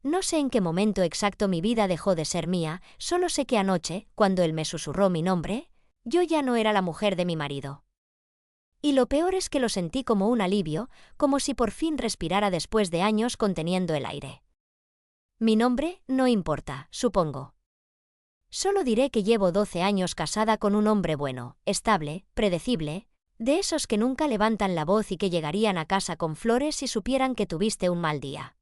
No sé en qué momento exacto mi vida dejó de ser mía, solo sé que anoche, cuando él me susurró mi nombre, yo ya no era la mujer de mi marido. Y lo peor es que lo sentí como un alivio, como si por fin respirara después de años conteniendo el aire. Mi nombre no importa, supongo. Solo diré que llevo 12 años casada con un hombre bueno, estable, predecible, de esos que nunca levantan la voz y que llegarían a casa con flores si supieran que tuviste un mal día.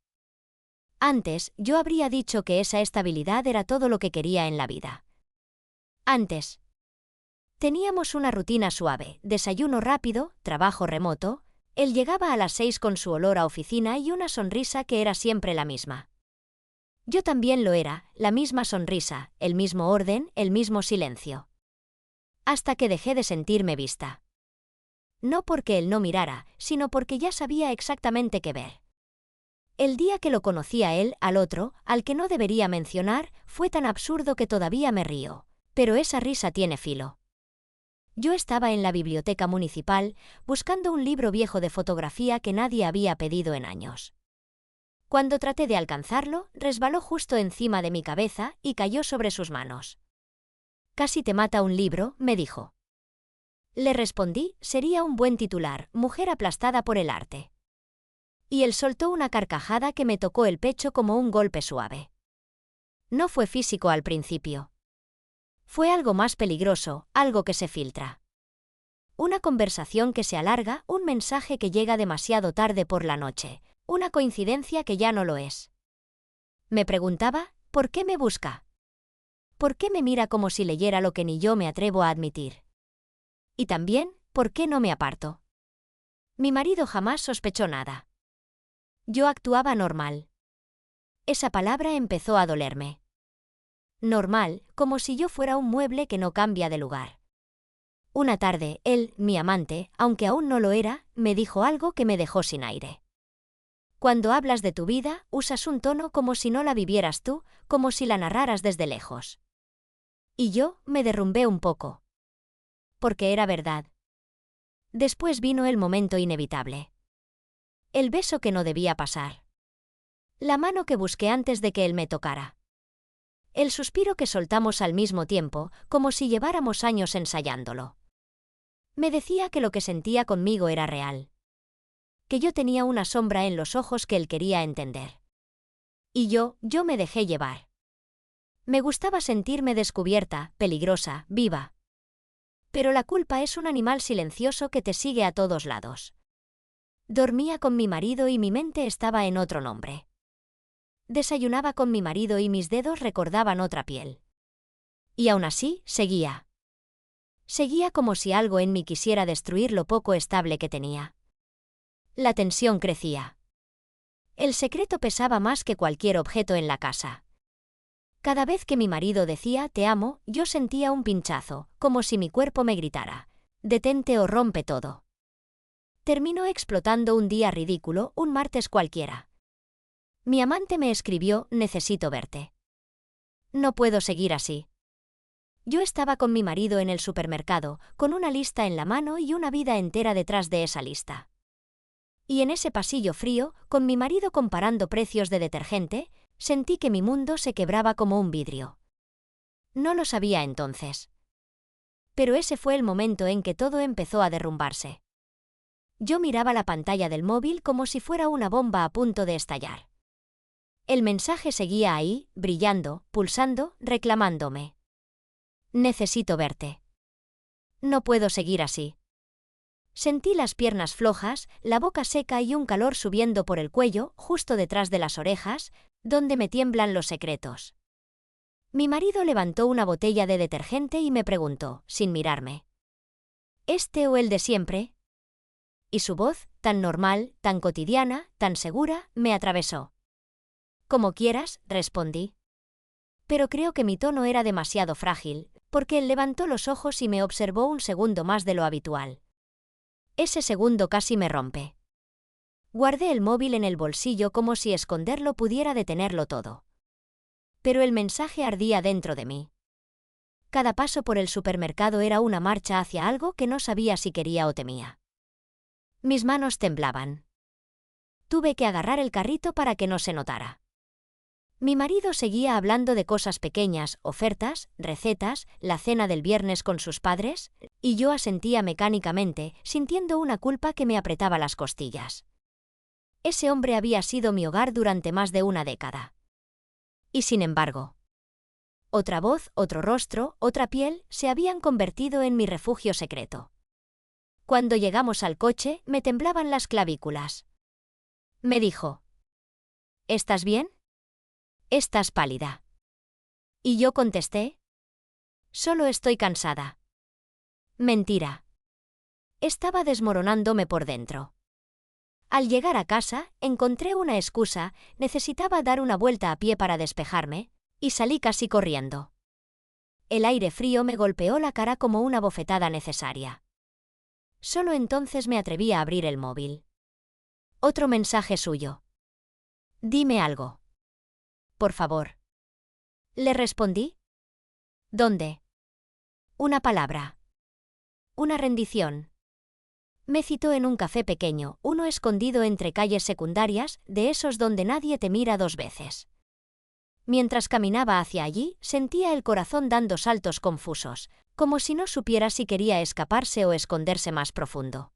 Antes, yo habría dicho que esa estabilidad era todo lo que quería en la vida. Antes. Teníamos una rutina suave, desayuno rápido, trabajo remoto. Él llegaba a las 6 con su olor a oficina y una sonrisa que era siempre la misma. Yo también lo era, la misma sonrisa, el mismo orden, el mismo silencio. Hasta que dejé de sentirme vista. No porque él no mirara, sino porque ya sabía exactamente qué ver. El día que lo conocí a él, al otro, al que no debería mencionar, fue tan absurdo que todavía me río. Pero esa risa tiene filo. Yo estaba en la biblioteca municipal, buscando un libro viejo de fotografía que nadie había pedido en años. Cuando traté de alcanzarlo, resbaló justo encima de mi cabeza y cayó sobre sus manos. «Casi te mata un libro», me dijo. Le respondí, sería un buen titular, mujer aplastada por el arte. Y él soltó una carcajada que me tocó el pecho como un golpe suave. No fue físico al principio. Fue algo más peligroso, algo que se filtra. Una conversación que se alarga, un mensaje que llega demasiado tarde por la noche, una coincidencia que ya no lo es. Me preguntaba, ¿por qué me busca? ¿Por qué me mira como si leyera lo que ni yo me atrevo a admitir? Y también, ¿por qué no me aparto? Mi marido jamás sospechó nada. Yo actuaba normal. Esa palabra empezó a dolerme. Normal, como si yo fuera un mueble que no cambia de lugar. Una tarde, él, mi amante, aunque aún no lo era, me dijo algo que me dejó sin aire. Cuando hablas de tu vida, usas un tono como si no la vivieras tú, como si la narraras desde lejos. Y yo me derrumbé un poco. Porque era verdad. Después vino el momento inevitable. El beso que no debía pasar. La mano que busqué antes de que él me tocara. El suspiro que soltamos al mismo tiempo, como si lleváramos años ensayándolo. Me decía que lo que sentía conmigo era real. Que yo tenía una sombra en los ojos que él quería entender. Y yo me dejé llevar. Me gustaba sentirme descubierta, peligrosa, viva. Pero la culpa es un animal silencioso que te sigue a todos lados. Dormía con mi marido y mi mente estaba en otro nombre. Desayunaba con mi marido y mis dedos recordaban otra piel. Y aún así, seguía. Seguía como si algo en mí quisiera destruir lo poco estable que tenía. La tensión crecía. El secreto pesaba más que cualquier objeto en la casa. Cada vez que mi marido decía «te amo», yo sentía un pinchazo, como si mi cuerpo me gritara «detente o rompe todo». Terminó explotando un día ridículo, un martes cualquiera. Mi amante me escribió «necesito verte». No puedo seguir así. Yo estaba con mi marido en el supermercado, con una lista en la mano y una vida entera detrás de esa lista. Y en ese pasillo frío, con mi marido comparando precios de detergente, sentí que mi mundo se quebraba como un vidrio. No lo sabía entonces. Pero ese fue el momento en que todo empezó a derrumbarse. Yo miraba la pantalla del móvil como si fuera una bomba a punto de estallar. El mensaje seguía ahí, brillando, pulsando, reclamándome. Necesito verte. No puedo seguir así. Sentí las piernas flojas, la boca seca y un calor subiendo por el cuello, justo detrás de las orejas, donde me tiemblan los secretos. Mi marido levantó una botella de detergente y me preguntó, sin mirarme. ¿Este o el de siempre? Y su voz, tan normal, tan cotidiana, tan segura, me atravesó. Como quieras, respondí. Pero creo que mi tono era demasiado frágil, porque él levantó los ojos y me observó un segundo más de lo habitual. Ese segundo casi me rompe. Guardé el móvil en el bolsillo como si esconderlo pudiera detenerlo todo. Pero el mensaje ardía dentro de mí. Cada paso por el supermercado era una marcha hacia algo que no sabía si quería o temía. Mis manos temblaban. Tuve que agarrar el carrito para que no se notara. Mi marido seguía hablando de cosas pequeñas, ofertas, recetas, la cena del viernes con sus padres, y yo asentía mecánicamente, sintiendo una culpa que me apretaba las costillas. Ese hombre había sido mi hogar durante más de una década. Y sin embargo, otra voz, otro rostro, otra piel, se habían convertido en mi refugio secreto. Cuando llegamos al coche, me temblaban las clavículas. Me dijo: ¿Estás bien? Estás pálida. Y yo contesté: solo estoy cansada. Mentira. Estaba desmoronándome por dentro. Al llegar a casa, encontré una excusa, necesitaba dar una vuelta a pie para despejarme, y salí casi corriendo. El aire frío me golpeó la cara como una bofetada necesaria. Solo entonces me atreví a abrir el móvil. Otro mensaje suyo. Dime algo. Por favor. Le respondí. ¿Dónde? Una palabra. Una rendición. Me citó en un café pequeño, uno escondido entre calles secundarias, de esos donde nadie te mira dos veces. Mientras caminaba hacia allí, sentía el corazón dando saltos confusos, como si no supiera si quería escaparse o esconderse más profundo.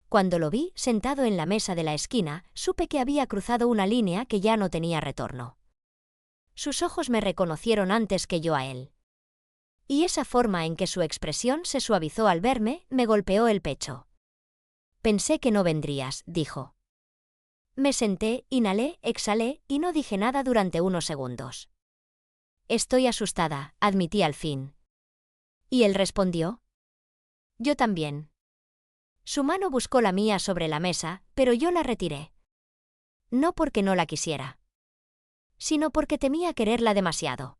Cuando lo vi, sentado en la mesa de la esquina, supe que había cruzado una línea que ya no tenía retorno. Sus ojos me reconocieron antes que yo a él. Y esa forma en que su expresión se suavizó al verme, me golpeó el pecho. Pensé que no vendrías, dijo. Me senté, inhalé, exhalé, y no dije nada durante unos segundos. Estoy asustada, admití al fin. ¿Y él respondió? Yo también. Su mano buscó la mía sobre la mesa, pero yo la retiré. No porque no la quisiera, sino porque temía quererla demasiado.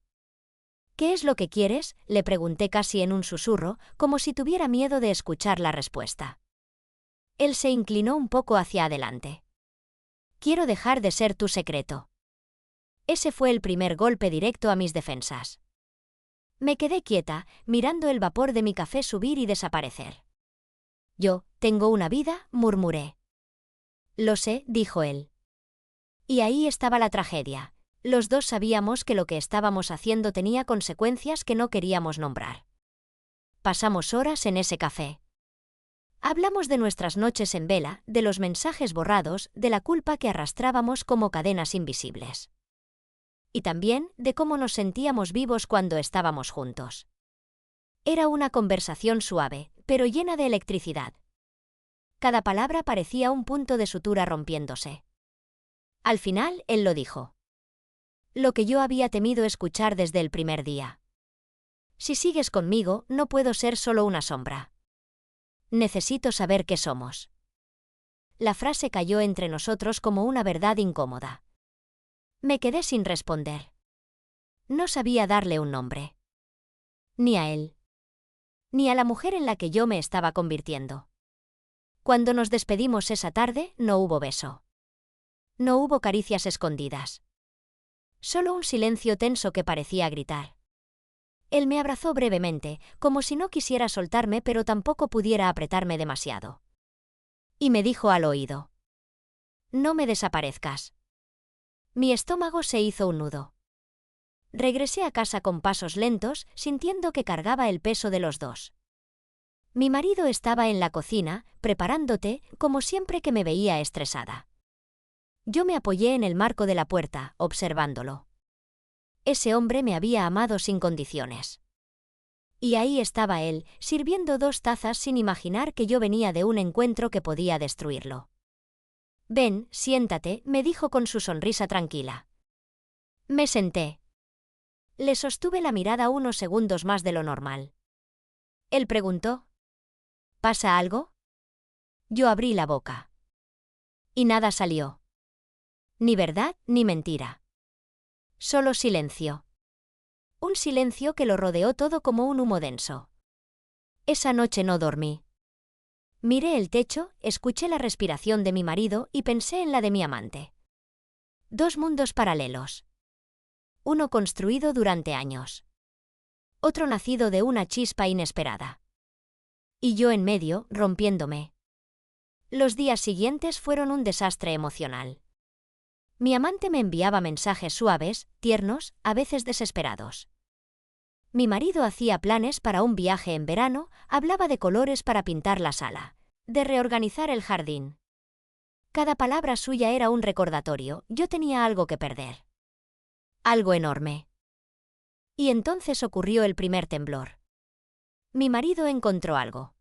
¿Qué es lo que quieres?, le pregunté casi en un susurro, como si tuviera miedo de escuchar la respuesta. Él se inclinó un poco hacia adelante. Quiero dejar de ser tu secreto. Ese fue el primer golpe directo a mis defensas. Me quedé quieta, mirando el vapor de mi café subir y desaparecer. Yo, tengo una vida, murmuré. Lo sé, dijo él. Y ahí estaba la tragedia. Los dos sabíamos que lo que estábamos haciendo tenía consecuencias que no queríamos nombrar. Pasamos horas en ese café. Hablamos de nuestras noches en vela, de los mensajes borrados, de la culpa que arrastrábamos como cadenas invisibles. Y también de cómo nos sentíamos vivos cuando estábamos juntos. Era una conversación suave, pero llena de electricidad. Cada palabra parecía un punto de sutura rompiéndose. Al final, él lo dijo. Lo que yo había temido escuchar desde el primer día. Si sigues conmigo, no puedo ser solo una sombra. Necesito saber qué somos. La frase cayó entre nosotros como una verdad incómoda. Me quedé sin responder. No sabía darle un nombre. Ni a él. Ni a la mujer en la que yo me estaba convirtiendo. Cuando nos despedimos esa tarde, no hubo beso. No hubo caricias escondidas. Solo un silencio tenso que parecía gritar. Él me abrazó brevemente, como si no quisiera soltarme pero tampoco pudiera apretarme demasiado. Y me dijo al oído. No me desaparezcas. Mi estómago se hizo un nudo. Regresé a casa con pasos lentos, sintiendo que cargaba el peso de los dos. Mi marido estaba en la cocina, preparando té, como siempre que me veía estresada. Yo me apoyé en el marco de la puerta, observándolo. Ese hombre me había amado sin condiciones. Y ahí estaba él, sirviendo 2 tazas sin imaginar que yo venía de un encuentro que podía destruirlo. Ven, siéntate, me dijo con su sonrisa tranquila. Me senté. Le sostuve la mirada unos segundos más de lo normal. Él preguntó. ¿Pasa algo? Yo abrí la boca. Y nada salió. Ni verdad ni mentira. Solo silencio. Un silencio que lo rodeó todo como un humo denso. Esa noche no dormí. Miré el techo, escuché la respiración de mi marido y pensé en la de mi amante. 2 mundos paralelos. Uno construido durante años. Otro nacido de una chispa inesperada. Y yo en medio, rompiéndome. Los días siguientes fueron un desastre emocional. Mi amante me enviaba mensajes suaves, tiernos, a veces desesperados. Mi marido hacía planes para un viaje en verano, hablaba de colores para pintar la sala, de reorganizar el jardín. Cada palabra suya era un recordatorio, yo tenía algo que perder. Algo enorme. Y entonces ocurrió el primer temblor. Mi marido encontró algo.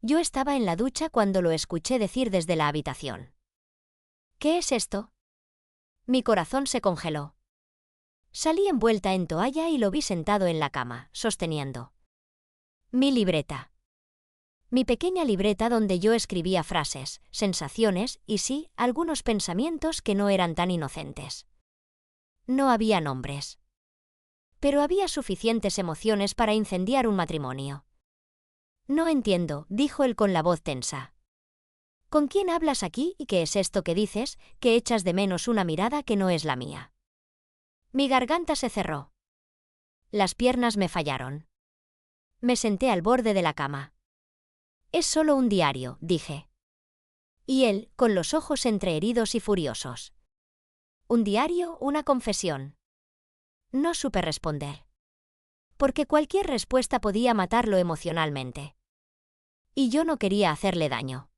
Yo estaba en la ducha cuando lo escuché decir desde la habitación. ¿Qué es esto? Mi corazón se congeló. Salí envuelta en toalla y lo vi sentado en la cama, sosteniendo mi libreta. Mi pequeña libreta donde yo escribía frases, sensaciones y sí, algunos pensamientos que no eran tan inocentes. No había nombres. Pero había suficientes emociones para incendiar un matrimonio. No entiendo, dijo él con la voz tensa. ¿Con quién hablas aquí y qué es esto que dices, que echas de menos una mirada que no es la mía? Mi garganta se cerró. Las piernas me fallaron. Me senté al borde de la cama. Es solo un diario, dije. Y él, con los ojos entreheridos y furiosos. ¿Un diario, una confesión? No supe responder. Porque cualquier respuesta podía matarlo emocionalmente. Y yo no quería hacerle daño.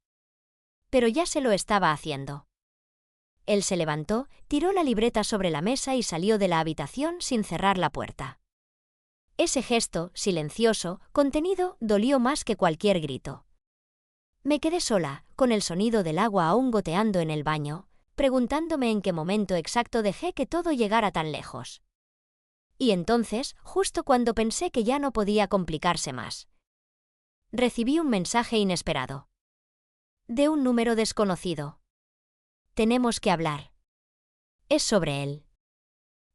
Pero ya se lo estaba haciendo. Él se levantó, tiró la libreta sobre la mesa y salió de la habitación sin cerrar la puerta. Ese gesto, silencioso, contenido, dolió más que cualquier grito. Me quedé sola, con el sonido del agua aún goteando en el baño, preguntándome en qué momento exacto dejé que todo llegara tan lejos. Y entonces, justo cuando pensé que ya no podía complicarse más, recibí un mensaje inesperado. De un número desconocido. Tenemos que hablar. Es sobre él.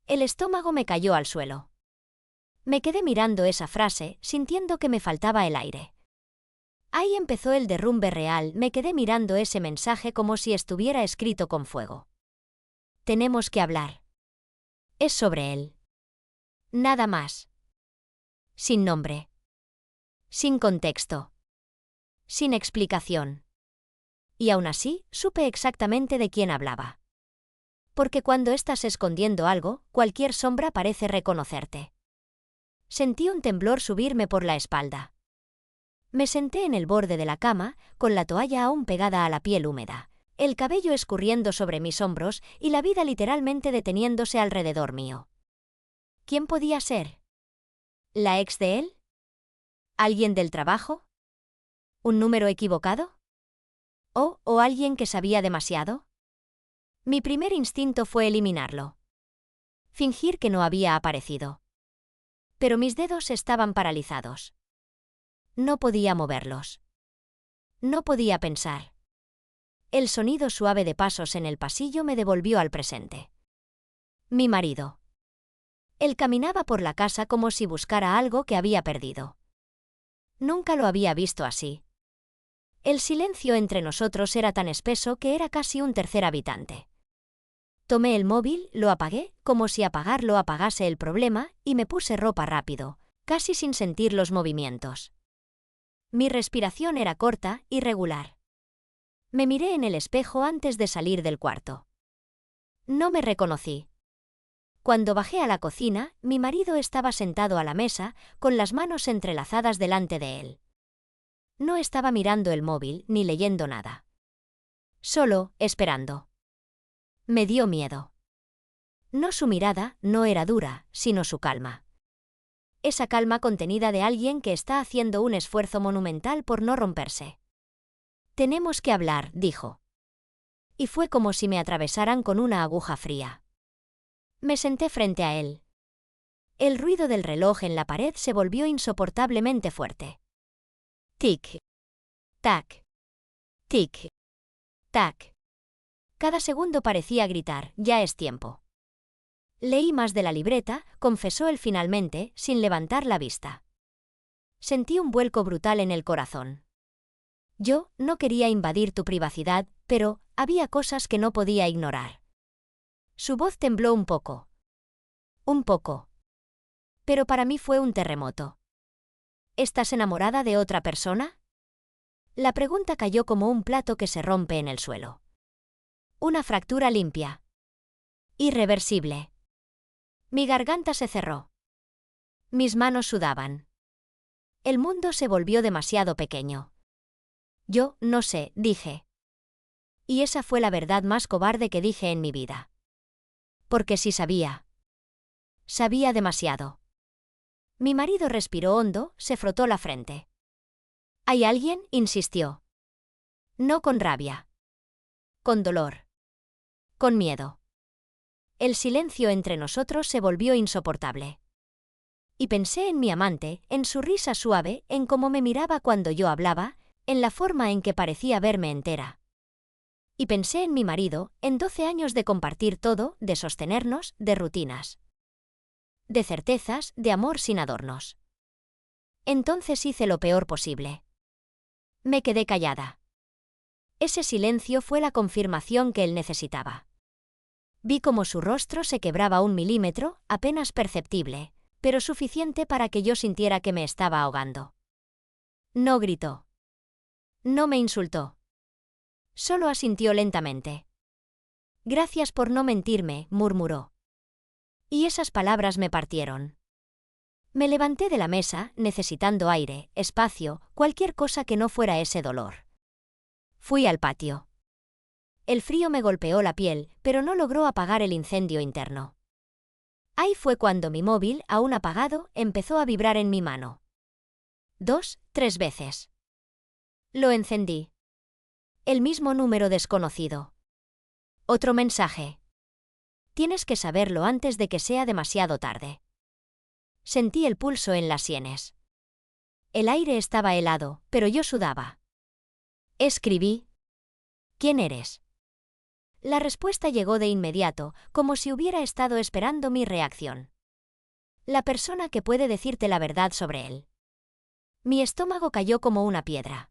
El estómago me cayó al suelo. Me quedé mirando esa frase, sintiendo que me faltaba el aire. Ahí empezó el derrumbe real, me quedé mirando ese mensaje como si estuviera escrito con fuego. Tenemos que hablar. Es sobre él. Nada más. Sin nombre. Sin contexto. Sin explicación. Y aún así, supe exactamente de quién hablaba. Porque cuando estás escondiendo algo, cualquier sombra parece reconocerte. Sentí un temblor subirme por la espalda. Me senté en el borde de la cama, con la toalla aún pegada a la piel húmeda, el cabello escurriendo sobre mis hombros y la vida literalmente deteniéndose alrededor mío. ¿Quién podía ser? ¿La ex de él? ¿Alguien del trabajo? ¿Un número equivocado? ¿O alguien que sabía demasiado? Mi primer instinto fue eliminarlo. Fingir que no había aparecido. Pero mis dedos estaban paralizados. No podía moverlos. No podía pensar. El sonido suave de pasos en el pasillo me devolvió al presente. Mi marido. Él caminaba por la casa como si buscara algo que había perdido. Nunca lo había visto así. El silencio entre nosotros era tan espeso que era casi un tercer habitante. Tomé el móvil, lo apagué, como si apagarlo apagase el problema, y me puse ropa rápido, casi sin sentir los movimientos. Mi respiración era corta, irregular. Me miré en el espejo antes de salir del cuarto. No me reconocí. Cuando bajé a la cocina, mi marido estaba sentado a la mesa, con las manos entrelazadas delante de él. No estaba mirando el móvil ni leyendo nada. Solo, esperando. Me dio miedo. No su mirada, no era dura, sino su calma. Esa calma contenida de alguien que está haciendo un esfuerzo monumental por no romperse. Tenemos que hablar, dijo. Y fue como si me atravesaran con una aguja fría. Me senté frente a él. El ruido del reloj en la pared se volvió insoportablemente fuerte. Tic. Tac. Tic. Tac. Cada segundo parecía gritar, ya es tiempo. Leí más de la libreta, confesó él finalmente, sin levantar la vista. Sentí un vuelco brutal en el corazón. Yo no quería invadir tu privacidad, pero había cosas que no podía ignorar. Su voz tembló un poco. Un poco. Pero para mí fue un terremoto. ¿Estás enamorada de otra persona? La pregunta cayó como un plato que se rompe en el suelo. Una fractura limpia. Irreversible. Mi garganta se cerró. Mis manos sudaban. El mundo se volvió demasiado pequeño. Yo, no sé, dije. Y esa fue la verdad más cobarde que dije en mi vida. Porque sí sabía. Sabía demasiado. Mi marido respiró hondo, se frotó la frente. ¿Hay alguien?, insistió. No con rabia. Con dolor. Con miedo. El silencio entre nosotros se volvió insoportable. Y pensé en mi amante, en su risa suave, en cómo me miraba cuando yo hablaba, en la forma en que parecía verme entera. Y pensé en mi marido, en 12 años de compartir todo, de sostenernos, de rutinas. De certezas, de amor sin adornos. Entonces hice lo peor posible. Me quedé callada. Ese silencio fue la confirmación que él necesitaba. Vi cómo su rostro se quebraba 1 milímetro, apenas perceptible, pero suficiente para que yo sintiera que me estaba ahogando. No gritó. No me insultó. Solo asintió lentamente. Gracias por no mentirme, murmuró. Y esas palabras me partieron. Me levanté de la mesa, necesitando aire, espacio, cualquier cosa que no fuera ese dolor. Fui al patio. El frío me golpeó la piel, pero no logró apagar el incendio interno. Ahí fue cuando mi móvil, aún apagado, empezó a vibrar en mi mano. 2, 3 veces. Lo encendí. El mismo número desconocido. Otro mensaje. Tienes que saberlo antes de que sea demasiado tarde. Sentí el pulso en las sienes. El aire estaba helado, pero yo sudaba. Escribí. ¿Quién eres? La respuesta llegó de inmediato, como si hubiera estado esperando mi reacción. La persona que puede decirte la verdad sobre él. Mi estómago cayó como una piedra.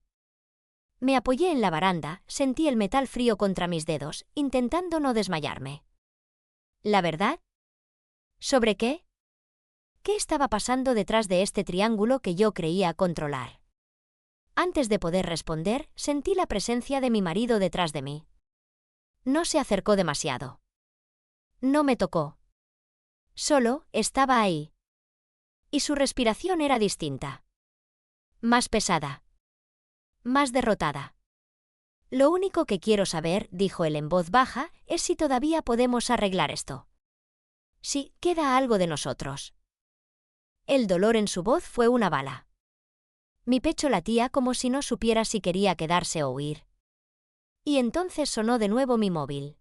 Me apoyé en la baranda, sentí el metal frío contra mis dedos, intentando no desmayarme. ¿La verdad? ¿Sobre qué? ¿Qué estaba pasando detrás de este triángulo que yo creía controlar? Antes de poder responder, sentí la presencia de mi marido detrás de mí. No se acercó demasiado. No me tocó. Solo estaba ahí. Y su respiración era distinta. Más pesada. Más derrotada. Lo único que quiero saber, dijo él en voz baja, es si todavía podemos arreglar esto. Si queda algo de nosotros. El dolor en su voz fue una bala. Mi pecho latía como si no supiera si quería quedarse o huir. Y entonces sonó de nuevo mi móvil.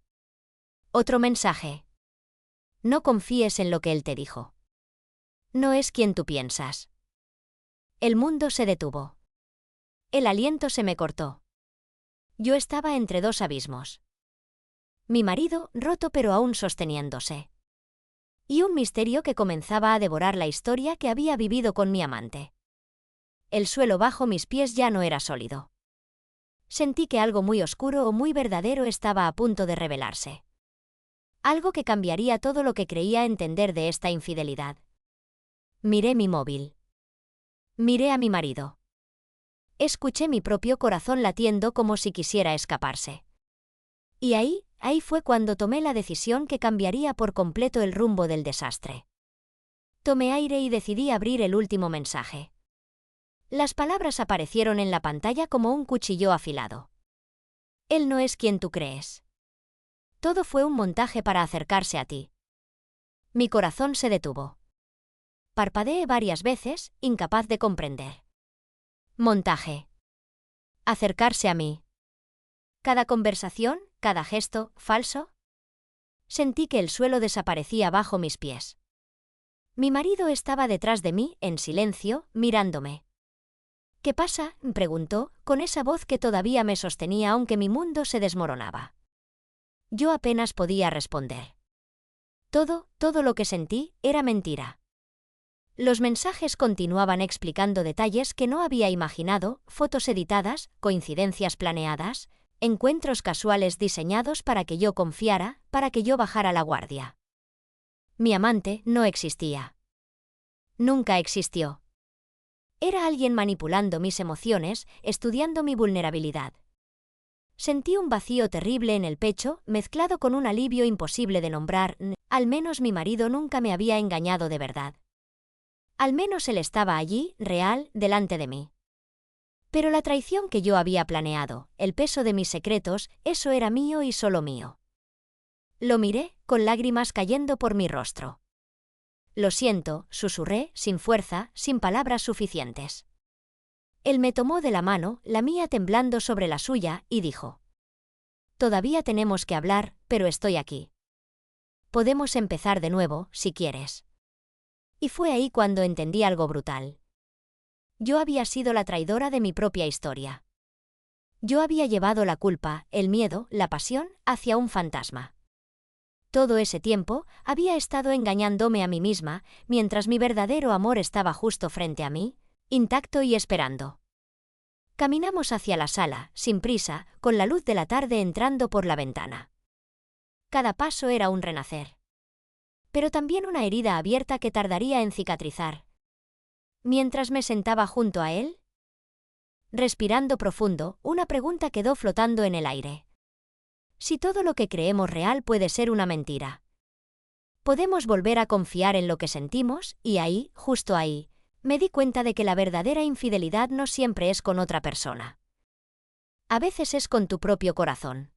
Otro mensaje. No confíes en lo que él te dijo. No es quien tú piensas. El mundo se detuvo. El aliento se me cortó. Yo estaba entre 2 abismos. Mi marido, roto pero aún sosteniéndose. Y un misterio que comenzaba a devorar la historia que había vivido con mi amante. El suelo bajo mis pies ya no era sólido. Sentí que algo muy oscuro o muy verdadero estaba a punto de revelarse. Algo que cambiaría todo lo que creía entender de esta infidelidad. Miré mi móvil. Miré a mi marido. Escuché mi propio corazón latiendo como si quisiera escaparse. Y ahí fue cuando tomé la decisión que cambiaría por completo el rumbo del desastre. Tomé aire y decidí abrir el último mensaje. Las palabras aparecieron en la pantalla como un cuchillo afilado. Él no es quien tú crees. Todo fue un montaje para acercarse a ti. Mi corazón se detuvo. Parpadeé varias veces, incapaz de comprender. Montaje. Acercarse a mí. Cada conversación, cada gesto, falso. Sentí que el suelo desaparecía bajo mis pies. Mi marido estaba detrás de mí, en silencio, mirándome. ¿Qué pasa?, preguntó, con esa voz que todavía me sostenía aunque mi mundo se desmoronaba. Yo apenas podía responder. Todo lo que sentí era mentira. Los mensajes continuaban explicando detalles que no había imaginado, fotos editadas, coincidencias planeadas, encuentros casuales diseñados para que yo confiara, para que yo bajara la guardia. Mi amante no existía. Nunca existió. Era alguien manipulando mis emociones, estudiando mi vulnerabilidad. Sentí un vacío terrible en el pecho, mezclado con un alivio imposible de nombrar. Al menos mi marido nunca me había engañado de verdad. Al menos él estaba allí, real, delante de mí. Pero la traición que yo había planeado, el peso de mis secretos, eso era mío y solo mío. Lo miré, con lágrimas cayendo por mi rostro. Lo siento, susurré, sin fuerza, sin palabras suficientes. Él me tomó de la mano, la mía temblando sobre la suya, y dijo: «Todavía tenemos que hablar, pero estoy aquí. Podemos empezar de nuevo, si quieres». Y fue ahí cuando entendí algo brutal. Yo había sido la traidora de mi propia historia. Yo había llevado la culpa, el miedo, la pasión, hacia un fantasma. Todo ese tiempo había estado engañándome a mí misma, mientras mi verdadero amor estaba justo frente a mí, intacto y esperando. Caminamos hacia la sala, sin prisa, con la luz de la tarde entrando por la ventana. Cada paso era un renacer. Pero también una herida abierta que tardaría en cicatrizar. Mientras me sentaba junto a él, respirando profundo, una pregunta quedó flotando en el aire. Si todo lo que creemos real puede ser una mentira, ¿podemos volver a confiar en lo que sentimos? Y ahí, justo ahí, me di cuenta de que la verdadera infidelidad no siempre es con otra persona. A veces es con tu propio corazón.